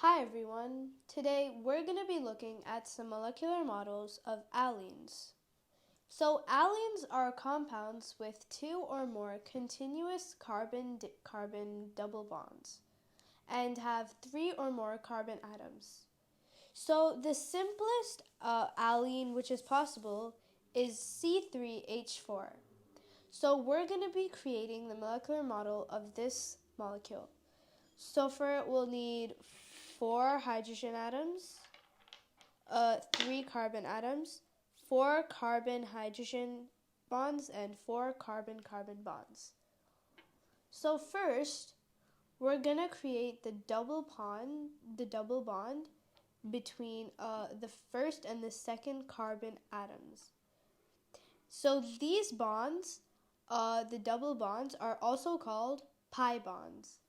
Hi everyone! Today we're going to be looking at some molecular models of allenes. So allenes are compounds with two or more continuous carbon-carbon double bonds and have three or more carbon atoms. So the simplest allene which is possible is C3H4. So we're going to be creating the molecular model of this molecule. So for it, we'll need 4 hydrogen atoms, 3 carbon atoms, 4 carbon-hydrogen bonds, and 4 carbon-carbon bonds. So first, we're going to create the double bond between the first and the second carbon atoms. So these bonds, the double bonds, are also called pi bonds.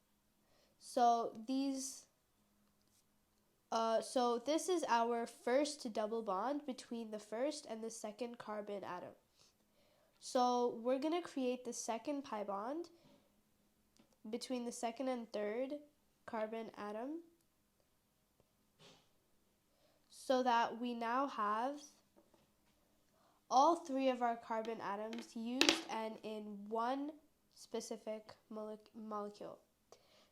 So this is our first double bond between the first and the second carbon atom. So we're going to create the second pi bond between the second and third carbon atom so that we now have all 3 of our carbon atoms used and in one specific molecule.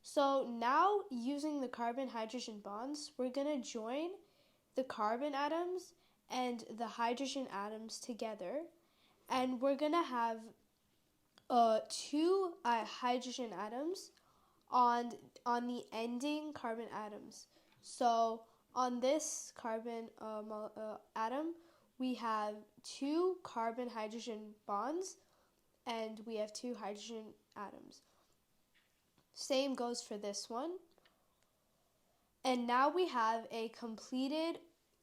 So now, using the carbon-hydrogen bonds, we're going to join the carbon atoms and the hydrogen atoms together, and we're going to have 2 hydrogen atoms on the ending carbon atoms. So on this carbon atom, we have 2 carbon-hydrogen bonds, and we have 2 hydrogen atoms. Same goes for this one. And now we have a completed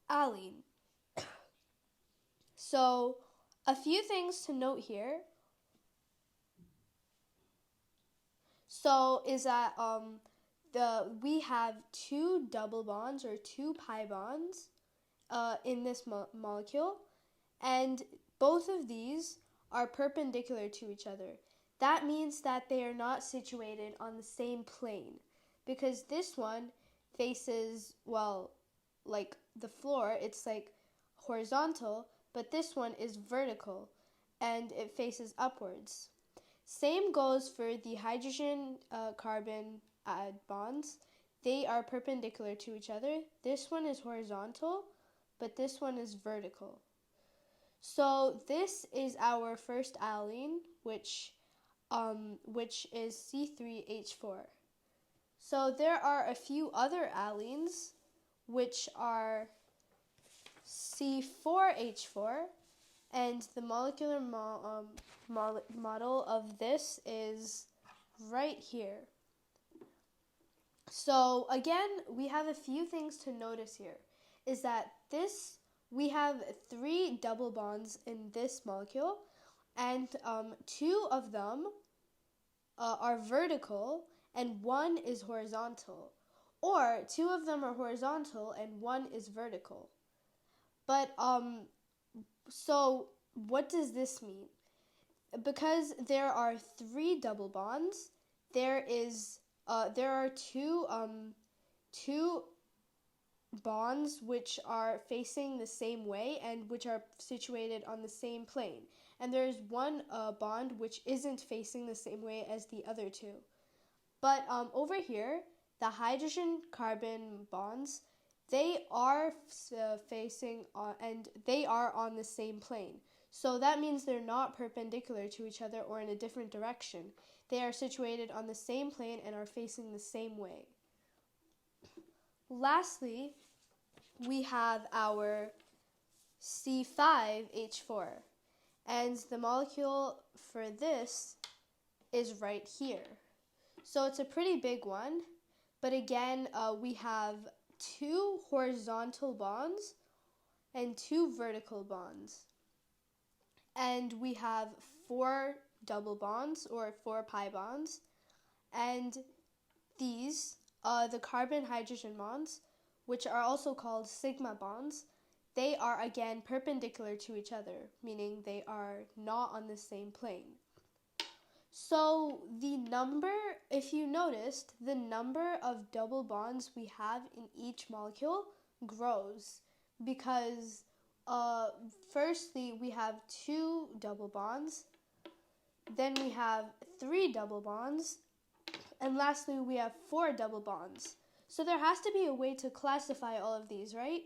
allene. So a few things to note here. So is that we have 2 double bonds or 2 pi bonds in this molecule, and both of these are perpendicular to each other. That means that they are not situated on the same plane, because this one faces, well, like the floor, it's like horizontal, but this one is vertical and it faces upwards. Same goes for the hydrogen carbon bonds. They are perpendicular to each other. This one is horizontal, but this one is vertical. So this is our first allene, which is C3H4. So there are a few other allenes, which are C4H4, and the molecular model of this is right here. So again, we have a few things to notice here, is that we have 3 double bonds in this molecule, and 2 of them are vertical and 1 is horizontal, or 2 of them are horizontal and 1 is vertical. But so what does this mean? Because there are 3 double bonds, there are two bonds which are facing the same way and which are situated on the same plane. And there's one bond which isn't facing the same way as the other 2. But over here, the hydrogen-carbon bonds, they are facing and they are on the same plane. So that means they're not perpendicular to each other or in a different direction. They are situated on the same plane and are facing the same way. Lastly, we have our C5H4, and the molecule for this is right here. So it's a pretty big one, but again, we have 2 horizontal bonds and 2 vertical bonds. And we have 4 double bonds or 4 pi bonds, and these, the carbon-hydrogen bonds, which are also called sigma bonds, they are again perpendicular to each other, meaning they are not on the same plane. So the number, if you noticed, the number of double bonds we have in each molecule grows because firstly we have 2 double bonds, then we have 3 double bonds, and lastly we have 4 double bonds. So there has to be a way to classify all of these, right?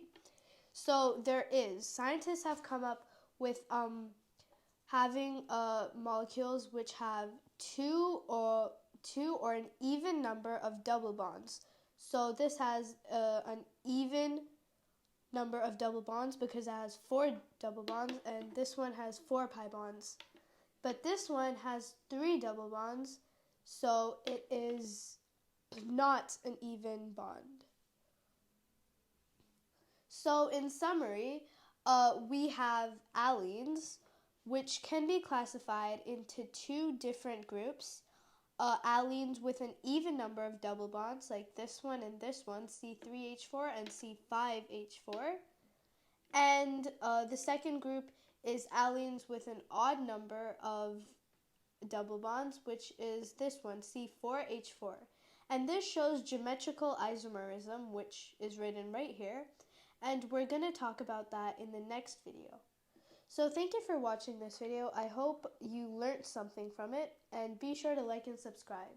So there is. Scientists have come up with having molecules which have two or an even number of double bonds. So this has an even number of double bonds because it has 4 double bonds, and this one has 4 pi bonds. But this one has 3 double bonds, so it is not an even bond. So in summary, we have allenes, which can be classified into 2 different groups. Allenes with an even number of double bonds, like this one and this one, C3H4 and C5H4. And the second group is allenes with an odd number of double bonds, which is this one, C4H4. And this shows geometrical isomerism, which is written right here. And we're going to talk about that in the next video. So thank you for watching this video. I hope you learned something from it, and be sure to like and subscribe.